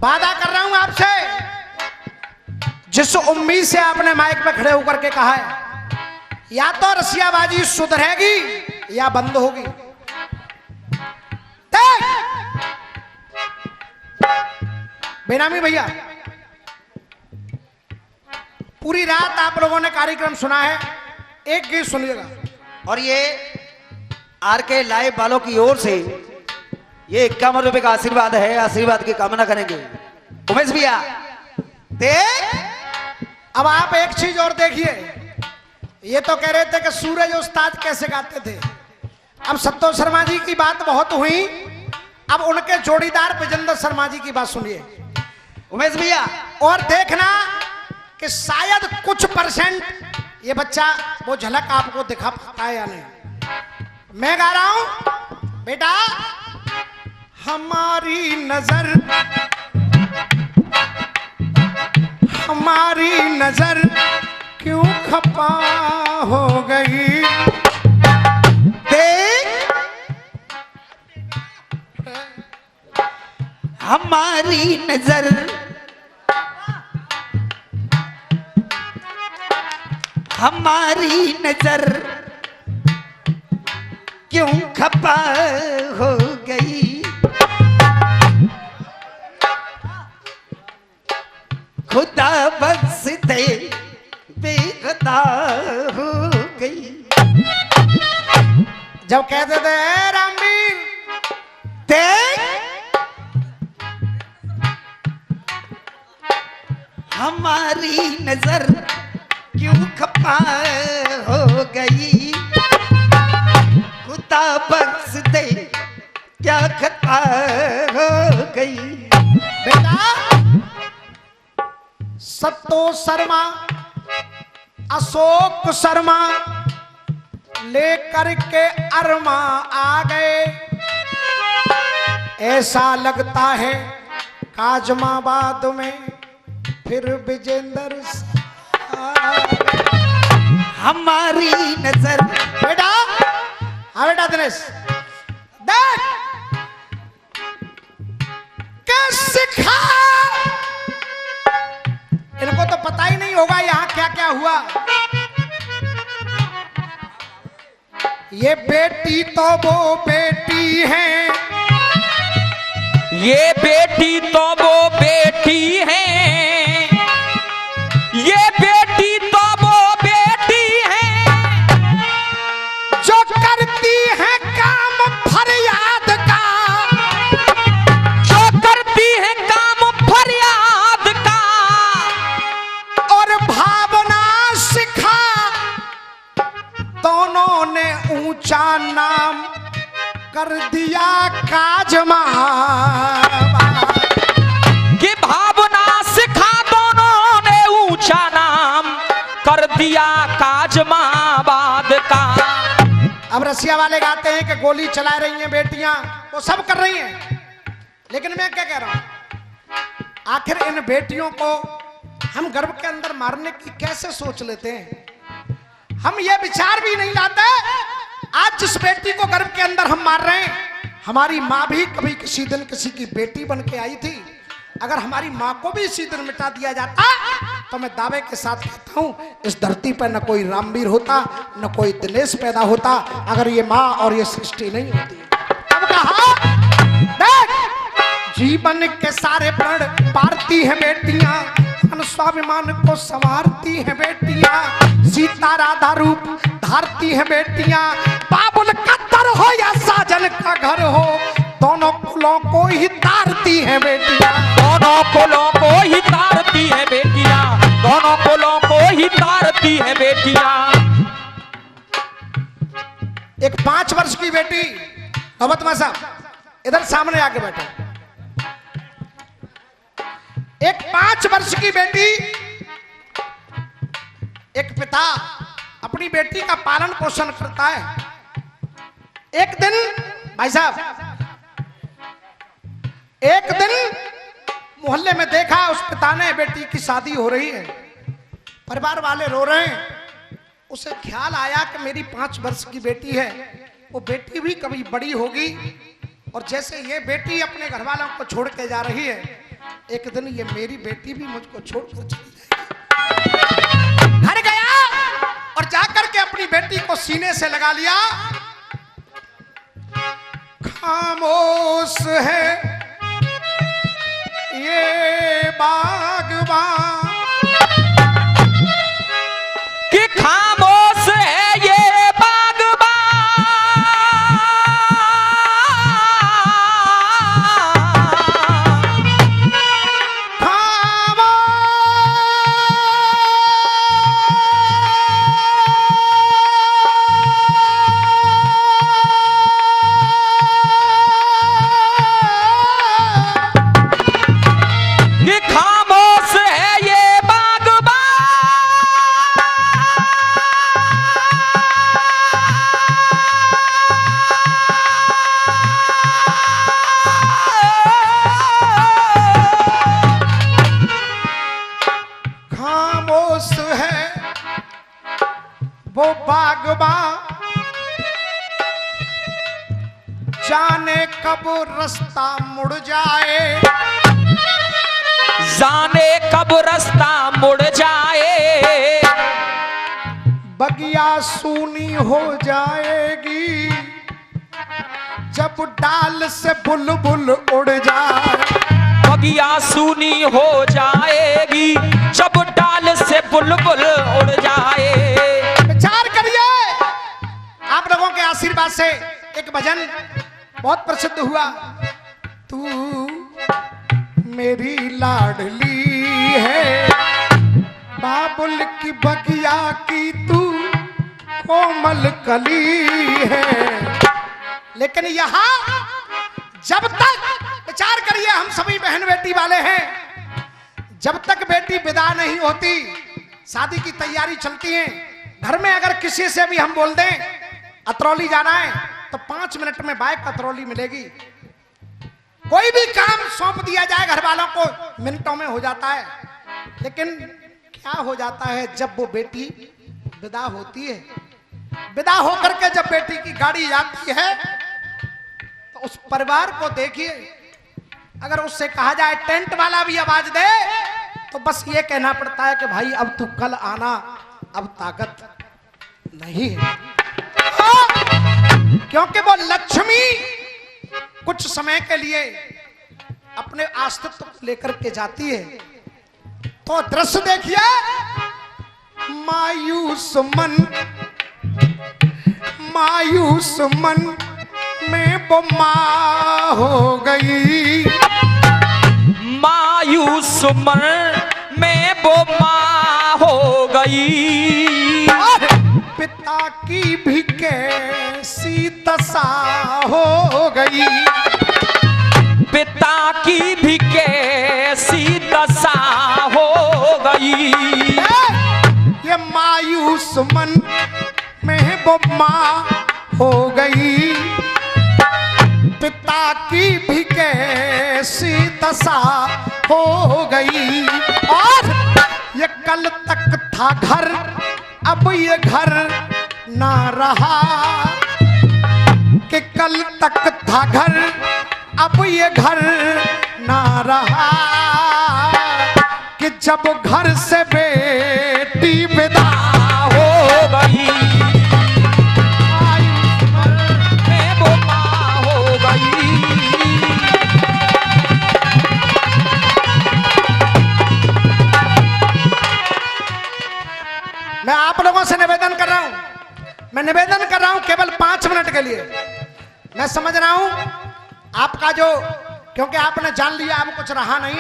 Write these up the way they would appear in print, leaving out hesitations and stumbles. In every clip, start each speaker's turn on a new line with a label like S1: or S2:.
S1: वादा कर रहा हूं आपसे, जिस उम्मीद से आपने माइक पे खड़े होकर के कहा है, या तो रसियाबाजी सुधरेगी या बंद होगी। बेनामी भैया, पूरी रात आप लोगों ने कार्यक्रम सुना है, एक गीत सुनिएगा।
S2: और ये आरके लाइव वालों की ओर से ये 51 रुपए का आशीर्वाद है, आशीर्वाद की कामना करेंगे। उमेश भैया
S1: देख, अब आप एक चीज और देखिए, ये तो कह रहे थे कि सूरज उस्ताद कैसे गाते थे। अब संतोष शर्मा जी की बात बहुत हुई, अब उनके जोड़ीदार विजेंद्र शर्मा जी की बात सुनिए
S2: उमेश भैया।
S1: और देखना कि शायद कुछ परसेंट ये बच्चा वो झलक आपको दिखा पाता है या नहीं। मैं गा रहा हूं बेटा, हमारी नजर क्यों खपा हो गई। देख,
S2: हमारी नजर क्यों खपा हो गई। खुदा बख्श दे बेखुदा हो गई।
S1: जब कहते थे रामवीर देख,
S2: हमारी नजर क्यों खपा हो गई। खुदा बख्श दे क्या खता हो गई।
S1: बेटा, संतोष शर्मा, अशोक शर्मा लेकर के अरमा आ गए। ऐसा लगता है काजमाबाद में फिर विजेंद्र।
S2: हमारी नजर
S1: बेटा, हाँ बेटा दिनेश, देख कैसे खा, इनको तो पता ही नहीं होगा यहाँ क्या क्या हुआ। ये बेटी तो वो बेटी है,
S3: ये बेटी तो वो बेटी है, ये बेटी तो वो बेटी है,
S1: जो करती है काम फरियाद का,
S3: जो करती है काम फरियाद का,
S1: और भावना सिखा दोनों ने ऊंचा नाम कर दिया काजमाबाद।
S3: कि भावना सिखा दोनों ने ऊंचा नाम कर दिया काजमाबाद का।
S1: अब रसिया वाले गाते हैं कि गोली चला रही हैं बेटियां, वो सब कर रही हैं, लेकिन मैं क्या कह रहा हूं, आखिर इन बेटियों को हम गर्भ के अंदर मारने की कैसे सोच लेते हैं। हम ये विचार भी नहीं लाते, आज जिस बेटी को गर्भ के अंदर हम मार रहे हैं, हमारी माँ भी कभी किसी दिन किसी की बेटी बन के आई थी। अगर हमारी माँ को भी इसी दिन मिटा दिया जाता तो मैं दावे के साथ कहता हूं, इस धरती पर न कोई रामवीर होता, न कोई दिनेश पैदा होता, अगर ये माँ और ये सृष्टि नहीं होती। अब कहा देख, जीवन के सारे प्रण पारती हैं बेटियां, स्वाभिमान को संवारती हैं बेटियां, सीता राधा रूप धारती हैं बेटियां, बाबुल कत्तर हो या साजन का घर हो, दोनों कुलों को ही तारती हैं बेटियां,
S3: दोनों कुलों को ही तारती है बेटियां, दोनों कुलों को ही तारती है बेटियां।
S1: एक 5 वर्ष की बेटी, नौबतमा साहब इधर सामने आके बैठो। एक 5 वर्ष की बेटी, एक पिता अपनी बेटी का पालन पोषण करता है। एक दिन भाई साहब, एक दिन मोहल्ले में देखा, उस पिता ने बेटी की शादी हो रही है, परिवार वाले रो रहे हैं, उसे ख्याल आया कि मेरी 5 वर्ष की बेटी है, वो बेटी भी कभी बड़ी होगी, और जैसे ये बेटी अपने घर वालों को छोड़ के जा रही है, एक दिन ये मेरी बेटी भी मुझको छोड़कर चली जाएगी। घर गया और जाकर के अपनी बेटी को सीने से लगा लिया। खामोश है ये बागबान
S3: कि खामोश है ये बागबान, कि खामोश है ये बागबान,
S1: खामोश है वो बागबान, जाने कब रास्ता मुड़ जाए,
S3: जाने कब रास्ता मुड़ जाए,
S1: बगिया सूनी हो जाएगी जब डाल से बुलबुल उड़ जाए।
S3: बगिया सूनी हो जाएगी जब डाल से बुलबुल उड़ जाए।
S1: विचार करिए, आप लोगों के आशीर्वाद से एक भजन बहुत प्रसिद्ध हुआ। तू मेरी लाडली है, बाबुल की बगिया की तू कोमल कली है। लेकिन यहाँ जब तक विचार करिए, हम सभी बहन बेटी वाले हैं, जब तक बेटी विदा नहीं होती, शादी की तैयारी चलती है, घर में अगर किसी से भी हम बोल दें अतरौली जाना है तो 5 मिनट में बाइक अतरौली मिलेगी। कोई भी काम सौंप दिया जाए घर वालों को, मिनटों में हो जाता है। लेकिन क्या हो जाता है जब वो बेटी विदा होती है, विदा होकर के जब बेटी की गाड़ी जाती है तो उस परिवार को देखिए, अगर उससे कहा जाए टेंट वाला भी आवाज दे तो बस ये कहना पड़ता है कि भाई अब तू कल आना, अब ताकत नहीं है। हाँ, क्योंकि वो लक्ष्मी कुछ समय के लिए अपने अस्तित्व को लेकर के जाती है। तो दृश्य देखिए, मायूस मन में वो मां हो गई,
S3: मायूस मन में वो मां हो गई,
S1: पिता की भी कैसी दशा हो गई,
S3: पिता की भी कैसी दशा हो गई।
S1: ये मायूस मन में वो मां हो गई, पिता की भी कैसी दशा हो गई। और ये कल तक था घर, अब ये घर ना रहा, कि कल तक था घर, अब ये घर ना रहा, कि जब घर से बेटी विदा
S3: हो गई, में वो मां हो गई।
S1: मैं आप लोगों से निवेदन कर रहा हूं, मैं निवेदन कर रहा हूं केवल 5 मिनट के लिए। मैं समझ रहा हूं आपका जो, क्योंकि आपने जान लिया अब कुछ रहा नहीं,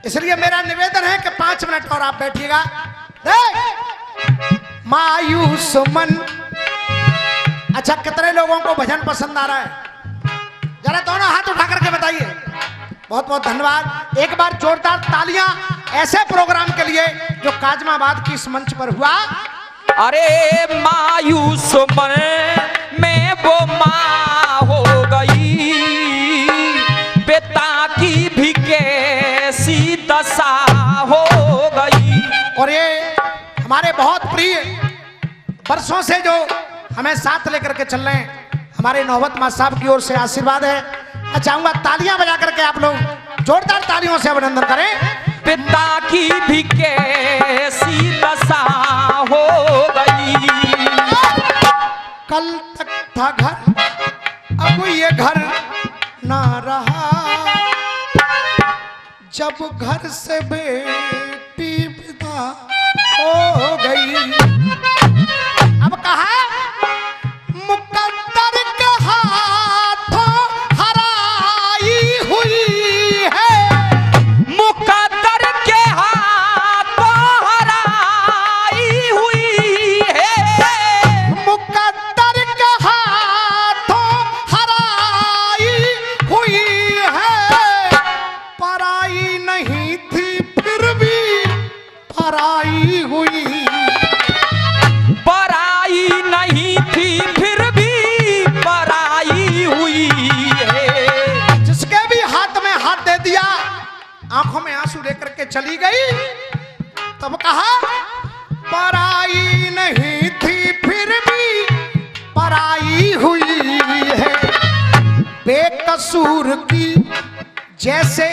S1: इसलिए मेरा निवेदन है कि 5 मिनट और आप बैठिएगा। मायूस मन, अच्छा कितने लोगों को भजन पसंद आ रहा है? जरा दोनों हाथ उठा करके बताइए। बहुत बहुत धन्यवाद। एक बार जोरदार तालियां ऐसे प्रोग्राम के लिए जो काजमाबाद की इस मंच पर हुआ।
S3: अरे मायूस मन में वो मां हो गई, पिता की भी कैसी दशा हो गई।
S1: और ये हमारे बहुत प्रिय वर्षों से जो हमें साथ लेकर के चल रहे हैं, हमारे नौबत मां साहब की ओर से आशीर्वाद है। मैं चाहूंगा तालियां बजा करके आप लोग जोरदार तालियों से अभिनंदन करें।
S3: पिता की भी कैसी दशा हो गई।
S1: कल तक था घर, अब ये घर ना रहा, जब घर से बेटी विदा हो गई। अब कहा मुकद्दर के हाथों हराई हुई है,
S3: मुकद्दर के हाथों हराई हुई है,
S1: मुकद्दर के हाथों हराई हुई है। पराई नहीं थी फिर भी पराई हुई,
S3: पराई नहीं थी फिर भी पराई हुई है।
S1: जिसके भी हाथ में हाथ दे दिया, आंखों में आंसू लेकर के चली गई। तब कहा पराई नहीं थी फिर भी पराई हुई है। बेकसूर की जैसे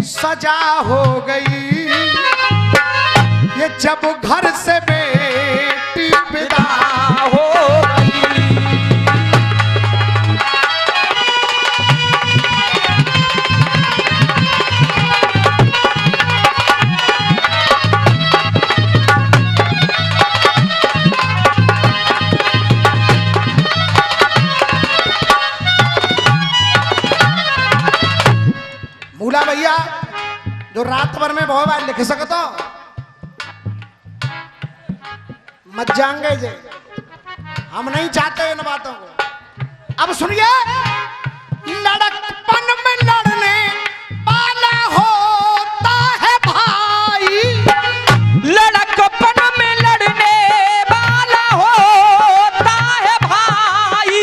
S1: सजा हो गई, ये जब घर से बेटी विदा
S3: हो गई।
S1: मूला भैया जो रात भर में बहुत बार लिख सकते हो मत जाएंगे जे, हम नहीं चाहते इन बातों को। अब सुनिए, लड़कपन में लड़ने वाला होता है भाई,
S3: लड़कपन में लड़ने वाला होता है भाई।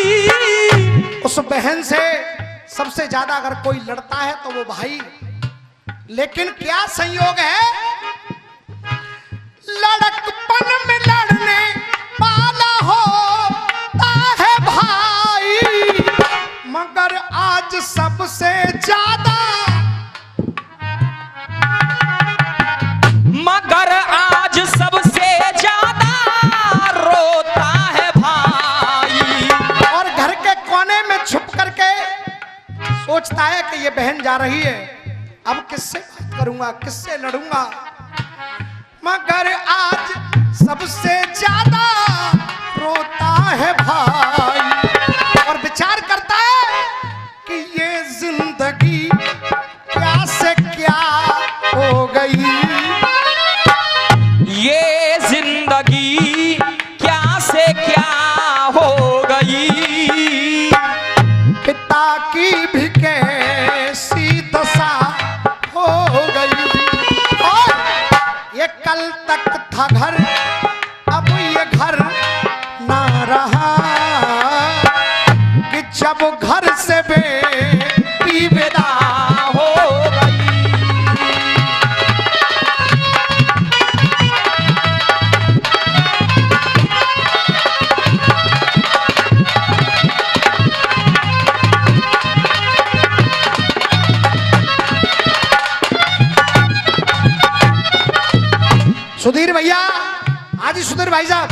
S1: उस बहन से सबसे ज्यादा अगर कोई लड़ता है तो वो भाई। लेकिन क्या संयोग है, लड़कपन में लड़ने वाला होता है भाई, मगर आज सबसे ज्यादा,
S3: मगर आज सबसे ज्यादा रोता है भाई।
S1: और घर के कोने में छुप करके सोचता है कि ये बहन जा रही है, अब किससे बात करूंगा, किससे लड़ूंगा। मगर आज सबसे ज्यादा रोता है भाई, और विचार करता है कि ये जिंदगी क्या से क्या हो गई,
S3: ये जिंदगी क्या से क्या हो गई।
S1: पिता की भी कैसी दशा हो गई। और ये कल तक था घर, अब ये घर ना रहा, कि जब घर से बेटी विदा
S3: हो गई।
S1: सुधीर भैया, आज ही सुधीर भाई साहब,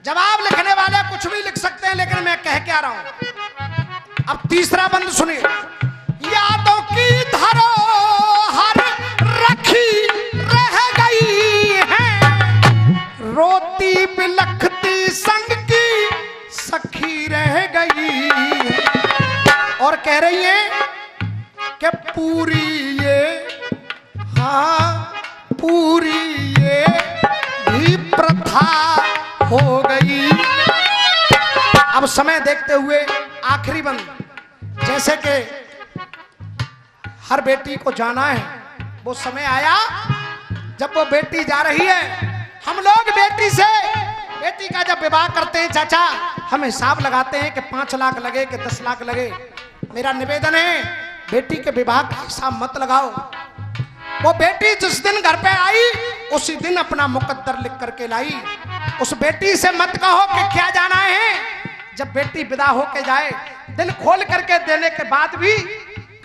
S1: जवाब लिखने वाले कुछ भी लिख सकते हैं, लेकिन मैं कह क्या रहा हूं। अब तीसरा बंद सुनिए, यादों की धरोहर रखी रह गई है, रोती बिलखती संग की सखी रह गई है। और कह रही है कि पूरी ये, हाँ पूरी ये भी प्रथा हो गई। अब समय देखते हुए आखिरी बंद, जैसे कि हर बेटी को जाना है, वो समय आया जब वो बेटी जा रही है। हम लोग बेटी का जब विवाह करते हैं चाचा, हम हिसाब लगाते हैं कि 5 लाख लगे कि 10 लाख लगे। मेरा निवेदन है, बेटी के विवाह का हिसाब मत लगाओ। वो बेटी जिस दिन घर पे आई उसी दिन अपना मुकद्दर लिख करके लाई। उस बेटी से मत कहो कि क्या जाना है। जब बेटी विदा होके जाए, दिल खोल करके देने के बाद भी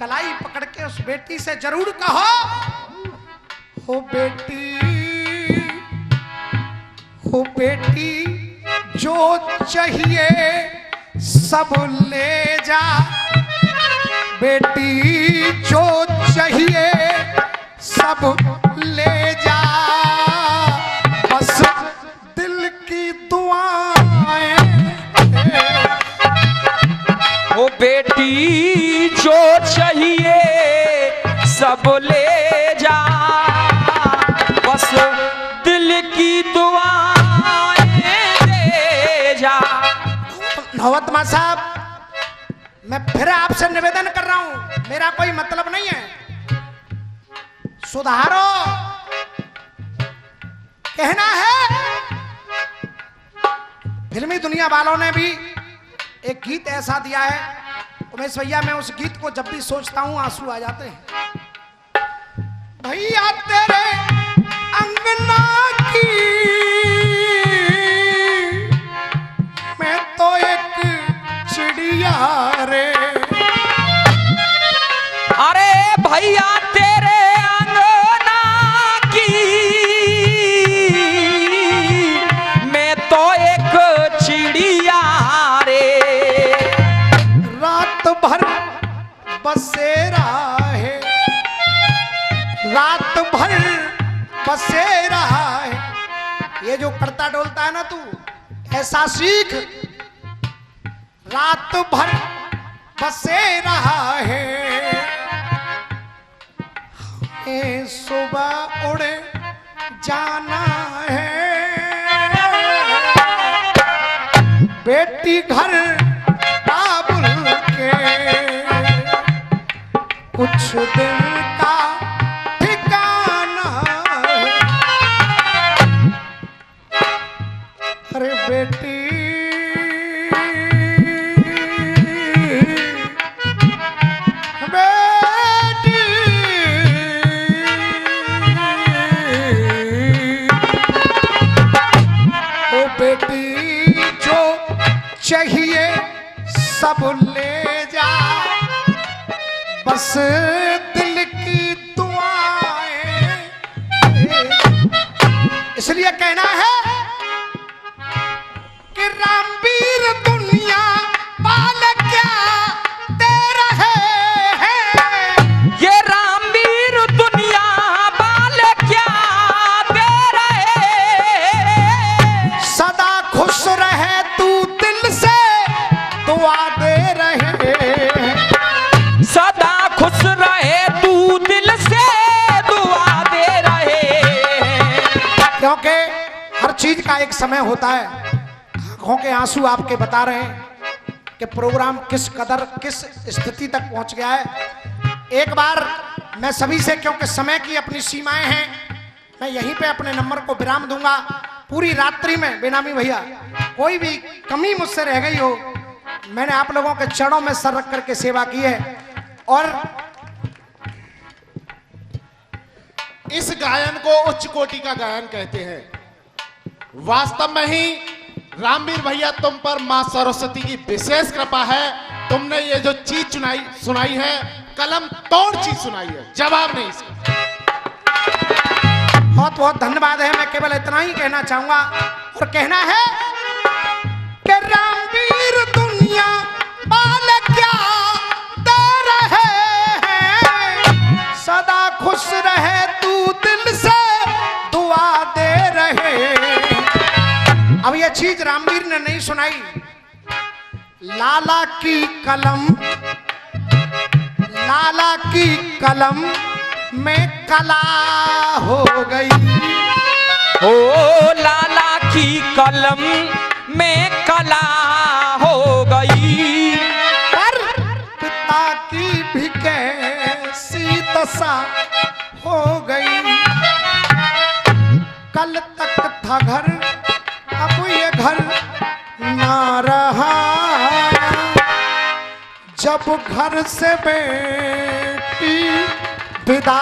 S1: कलाई पकड़ के उस बेटी से जरूर कहो, हो बेटी जो चाहिए सब ले जा, बेटी जो चाहिए सब ले जा, बस दिल की दुआएं।
S3: ओ बेटी जो चाहिए सब ले जा, बस दिल की दुआएं दे जा।
S1: नौवतमा साहब, मैं फिर आपसे निवेदन कर रहा हूं, मेरा कोई मतलब नहीं है, सुधारो। कहना है, फिल्मी दुनिया वालों ने भी एक गीत ऐसा दिया है उमेश भैया, मैं उस गीत को जब भी सोचता हूं आंसू आ जाते हैं। भैया तेरे अंगना की मैं तो एक चिड़िया रे,
S3: अरे भैया तेरे अंगना की मैं तो एक चिड़िया रे,
S1: रात भर बसेरा है, रात भर बसेरा है। ये जो करता डोलता है ना तू, ऐसा सीख, रात भर बसेरा है, हमें सुबह उड़ जाना है, बेटी घर बाबुल के कुछ दिन का ठिकाना है। अरे बेटी बेटी ओ बेटी जो चाहिए सब ले जा, बस दिल की दुआएं। इसलिए कहना है कि रामवीर दुनिया बाल क्या दे रहे हैं,
S3: ये रामवीर दुनिया बाल क्या दे रहे,
S1: सदा खुश रहे तू दिल से दुआ दे रहे हैं,
S3: सदा खुश रहे तू दिल से दुआ दे रहे हैं।
S1: क्योंकि हर चीज का एक समय होता है। आंखों के आंसू आपके बता रहे हैं कि प्रोग्राम किस कदर किस स्थिति तक पहुंच गया है। एक बार मैं सभी से, क्योंकि समय की अपनी सीमाएं हैं, मैं यहीं पे अपने नंबर को विराम दूंगा। पूरी रात्रि में बेनामी भैया कोई भी कमी मुझसे रह गई हो, मैंने आप लोगों के चरणों में सर रख करके सेवा की है। और
S4: इस गायन को उच्च कोटि का गायन कहते हैं। वास्तव में ही रामवीर भैया तुम पर मां सरस्वती की विशेष कृपा है। तुमने ये जो चीज सुनाई है, कलम तोड़ चीज सुनाई है, जवाब नहीं इसका।
S1: बहुत बहुत धन्यवाद है। मैं केवल इतना ही कहना चाहूंगा और कहना है कि रामवीर दुनिया बाल क्या दे रहे हैं, सदा खुश रहे तू दिल से दुआ दे रहे हैं। अब ये चीज रामवीर ने नहीं सुनाई, लाला की कलम, लाला की कलम में कला हो गई,
S3: ओ लाला की कलम में कला हो गई,
S1: पर पिता की भी कैसी दशा हो गई। कल तक था घर, अब ये घर ना रहा, जब घर से बेटी विदा